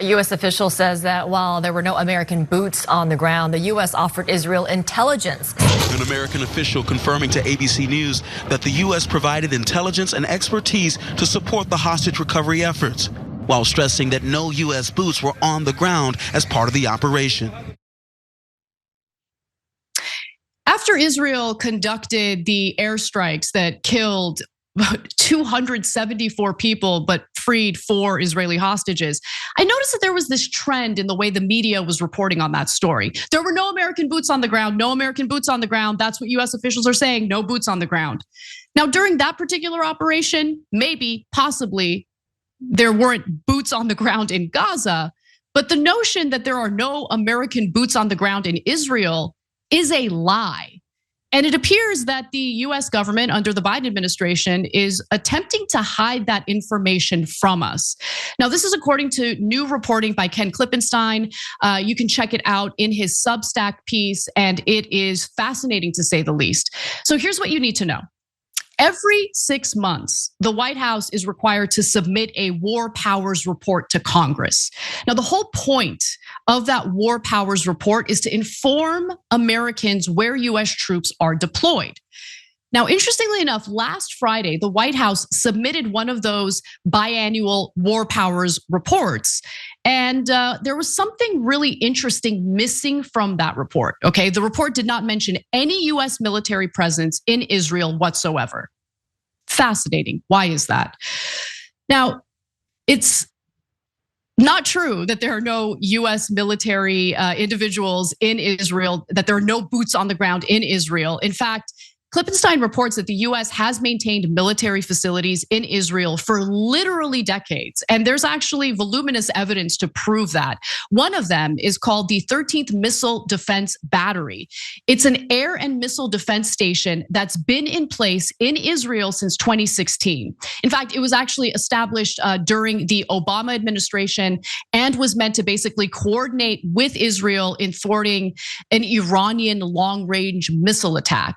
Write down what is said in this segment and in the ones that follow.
A U.S. official says that while there were no American boots on the ground, the U.S. offered Israel intelligence. An American official confirming to ABC News that the U.S. provided intelligence and expertise to support the hostage recovery efforts, while stressing that no U.S. boots were on the ground as part of the operation. After Israel conducted the airstrikes that killed 274 people, but freed 4 Israeli hostages, I noticed that there was this trend in the way the media was reporting on that story. There were no American boots on the ground, no American boots on the ground. That's what US officials are saying, no boots on the ground. Now, during that particular operation, maybe, possibly, there weren't boots on the ground in Gaza, but the notion that there are no American boots on the ground in Israel is a lie. And it appears that the US government under the Biden administration is attempting to hide that information from us. Now, this is according to new reporting by Ken Klippenstein. You can check it out in his Substack piece, and it is fascinating to say the least. So here's what you need to know. Every 6 months, the White House is required to submit a war powers report to Congress. Now, the whole point of that war powers report is to inform Americans where US troops are deployed. Now, interestingly enough, last Friday, the White House submitted one of those biannual war powers reports. And there was something really interesting missing from that report, okay? The report did not mention any US military presence in Israel whatsoever. Fascinating, why is that? Now, it's not true that there are no US military individuals in Israel, that there are no boots on the ground in Israel. In fact, Klippenstein reports that the US has maintained military facilities in Israel for literally decades. And there's actually voluminous evidence to prove that. One of them is called the 13th Missile Defense Battery. It's an air and missile defense station that's been in place in Israel since 2016. In fact, it was actually established during the Obama administration and was meant to basically coordinate with Israel in thwarting an Iranian long-range missile attack.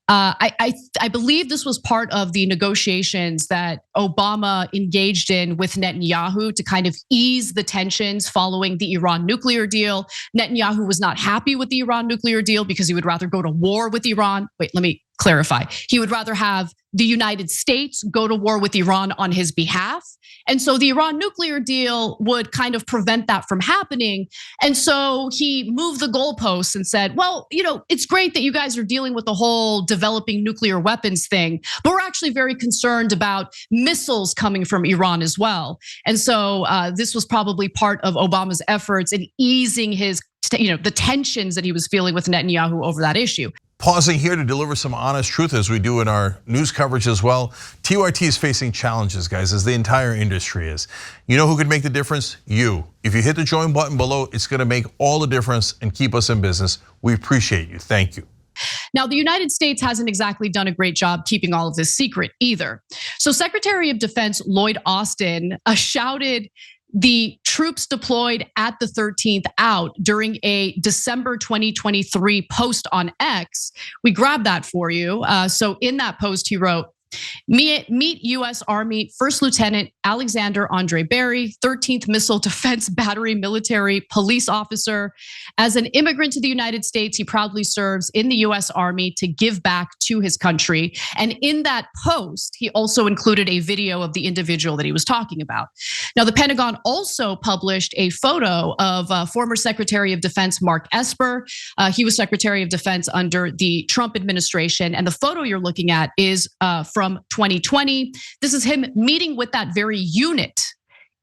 I believe this was part of the negotiations that Obama engaged in with Netanyahu to kind of ease the tensions following the Iran nuclear deal. Netanyahu was not happy with the Iran nuclear deal because he would rather go to war with Iran. Wait, let me clarify. He would rather have the United States go to war with Iran on his behalf. And so the Iran nuclear deal would kind of prevent that from happening. And so he moved the goalposts and said, well, it's great that you guys are dealing with the whole developing nuclear weapons thing, but we're actually very concerned about missiles coming from Iran as well. And so this was probably part of Obama's efforts in easing his, the tensions that he was feeling with Netanyahu over that issue. Pausing here to deliver some honest truth as we do in our news coverage as well. TYT is facing challenges, guys, as the entire industry is. You know who could make the difference? You. If you hit the join button below, it's gonna make all the difference and keep us in business. We appreciate you, thank you. Now, the United States hasn't exactly done a great job keeping all of this secret either. So Secretary of Defense Lloyd Austin shouted the troops deployed at the 13th out during a December 2023 post on X. We grabbed that for you. So in that post, he wrote, meet US Army First Lieutenant Alexander Andre Berry, 13th Missile Defense Battery military police officer. As an immigrant to the United States, he proudly serves in the US Army to give back to his country. And in that post, he also included a video of the individual that he was talking about. Now, the Pentagon also published a photo of former Secretary of Defense Mark Esper. He was Secretary of Defense under the Trump administration. And the photo you're looking at is from 2020. This is him meeting with that very unit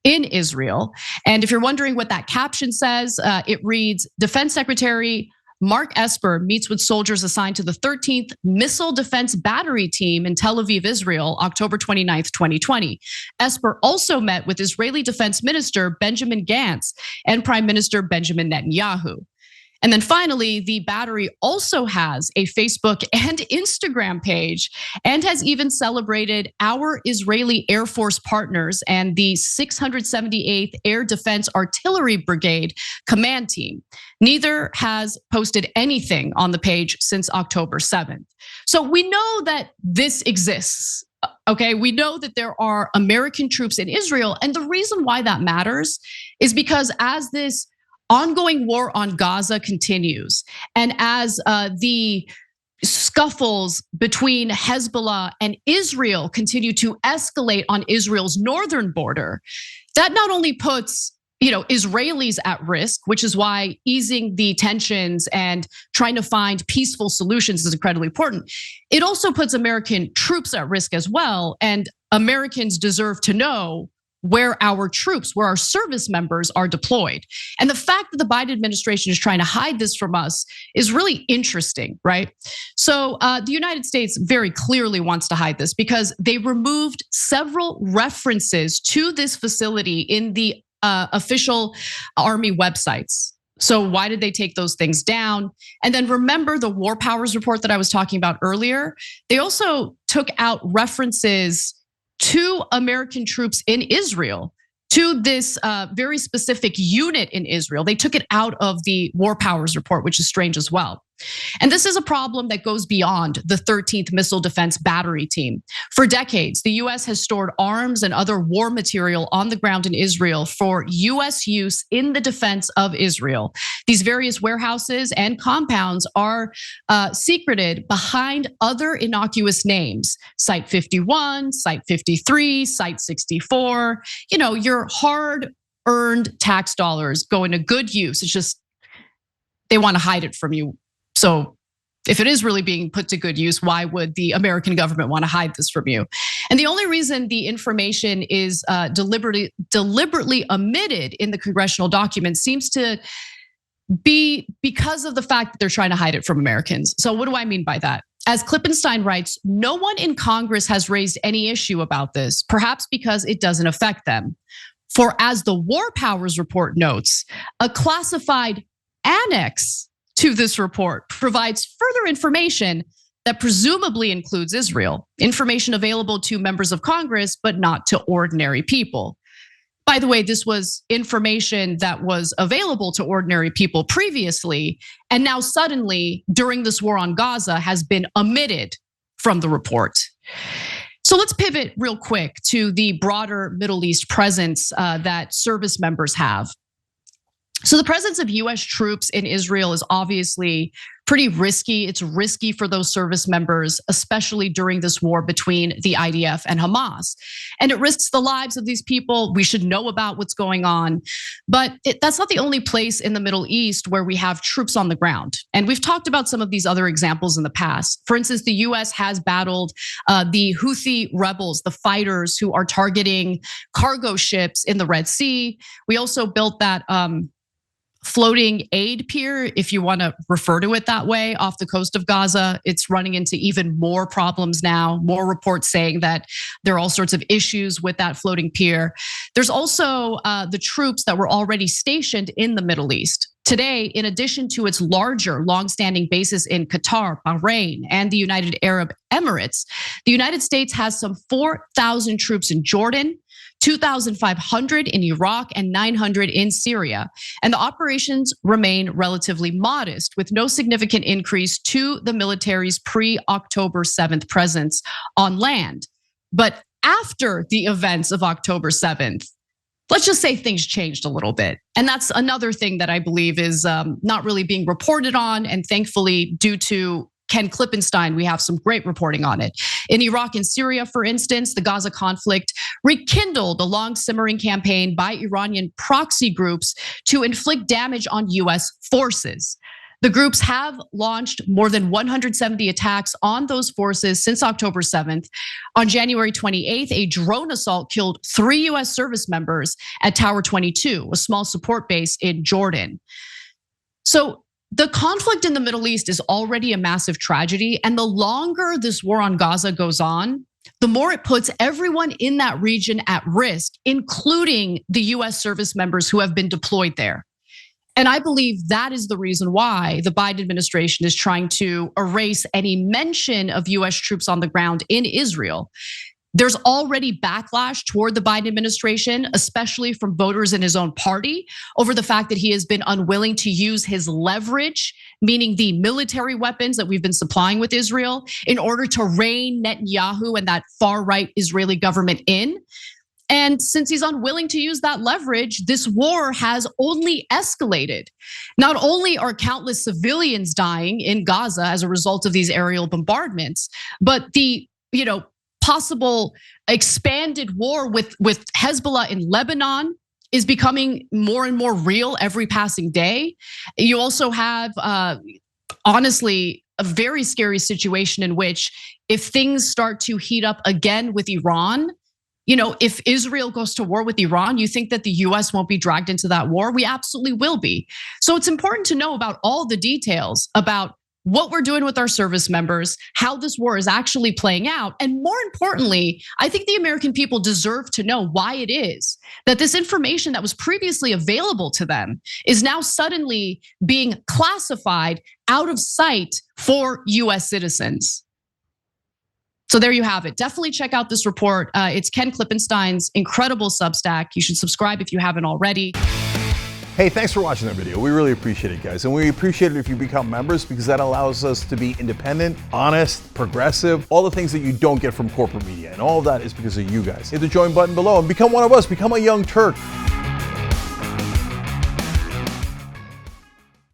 in Israel. And if you're wondering what that caption says, it reads, Defense Secretary Mark Esper meets with soldiers assigned to the 13th Missile Defense Battery Team in Tel Aviv, Israel, October 29th, 2020. Esper also met with Israeli Defense Minister Benjamin Gantz and Prime Minister Benjamin Netanyahu. And then finally, the battery also has a Facebook and Instagram page and has even celebrated our Israeli Air Force partners and the 678th Air Defense Artillery Brigade command team. Neither has posted anything on the page since October 7th. So we know that this exists. Okay, we know that there are American troops in Israel. And the reason why that matters is because as this ongoing war on Gaza continues, and as the scuffles between Hezbollah and Israel continue to escalate on Israel's northern border, that not only puts Israelis at risk, which is why easing the tensions and trying to find peaceful solutions is incredibly important. It also puts American troops at risk as well. And Americans deserve to know where our troops, where our service members are deployed. And the fact that the Biden administration is trying to hide this from us is really interesting, right? So the United States very clearly wants to hide this because they removed several references to this facility in the official army websites. So why did they take those things down? And then remember the War Powers report that I was talking about earlier? They also took out references to American troops in Israel, to this very specific unit in Israel. They took it out of the War Powers report, which is strange as well. And this is a problem that goes beyond the 13th Missile Defense Battery Team. For decades, the US has stored arms and other war material on the ground in Israel for US use in the defense of Israel. These various warehouses and compounds are secreted behind other innocuous names. Site 51, Site 53, Site 64. Your hard-earned tax dollars go into good use. It's just, they want to hide it from you. So if it is really being put to good use, why would the American government want to hide this from you? And the only reason the information is deliberately omitted in the congressional document seems to be because of the fact that they're trying to hide it from Americans. So what do I mean by that? As Klippenstein writes, no one in Congress has raised any issue about this, perhaps because it doesn't affect them. For as the War Powers report notes, a classified annex to this report provides further information that presumably includes Israel, information available to members of Congress, but not to ordinary people. By the way, this was information that was available to ordinary people previously, and now suddenly, during this war on Gaza, has been omitted from the report. So let's pivot real quick to the broader Middle East presence that service members have. So the presence of US troops in Israel is obviously pretty risky. It's risky for those service members, especially during this war between the IDF and Hamas. And it risks the lives of these people. We should know about what's going on. But that's not the only place in the Middle East where we have troops on the ground. And we've talked about some of these other examples in the past. For instance, the US has battled the Houthi rebels, the fighters who are targeting cargo ships in the Red Sea. We also built that floating aid pier, if you want to refer to it that way, off the coast of Gaza. It's running into even more problems now, more reports saying that there are all sorts of issues with that floating pier. There's also the troops that were already stationed in the Middle East. Today, in addition to its larger, longstanding bases in Qatar, Bahrain, and the United Arab Emirates, the United States has some 4,000 troops in Jordan, 2,500 in Iraq, and 900 in Syria. And the operations remain relatively modest, with no significant increase to the military's pre-October 7th presence on land. But after the events of October 7th, let's just say things changed a little bit. And that's another thing that I believe is not really being reported on. And thankfully, due to Ken Klippenstein, we have some great reporting on it. In Iraq and Syria, for instance, the Gaza conflict rekindled a long simmering campaign by Iranian proxy groups to inflict damage on US forces. The groups have launched more than 170 attacks on those forces since October 7th. On January 28th, a drone assault killed 3 US service members at Tower 22, a small support base in Jordan. So the conflict in the Middle East is already a massive tragedy, and the longer this war on Gaza goes on, the more it puts everyone in that region at risk, including the US service members who have been deployed there. And I believe that is the reason why the Biden administration is trying to erase any mention of US troops on the ground in Israel. There's already backlash toward the Biden administration, especially from voters in his own party, over the fact that he has been unwilling to use his leverage, meaning the military weapons that we've been supplying with Israel, in order to rein Netanyahu and that far-right Israeli government in. And since he's unwilling to use that leverage, this war has only escalated. Not only are countless civilians dying in Gaza as a result of these aerial bombardments, but the possible expanded war with Hezbollah in Lebanon is becoming more and more real every passing day. You also have, honestly, a very scary situation in which if things start to heat up again with Iran, if Israel goes to war with Iran, you think that the US won't be dragged into that war? We absolutely will be. So it's important to know about all the details about what we're doing with our service members, how this war is actually playing out. And more importantly, I think the American people deserve to know why it is that this information that was previously available to them is now suddenly being classified out of sight for US citizens. So there you have it. Definitely check out this report. It's Ken Klippenstein's incredible Substack. You should subscribe if you haven't already. Hey, thanks for watching that video. We really appreciate it, guys. And we appreciate it if you become members, because that allows us to be independent, honest, progressive, all the things that you don't get from corporate media. And all of that is because of you guys. Hit the join button below and become one of us. Become a young Turk.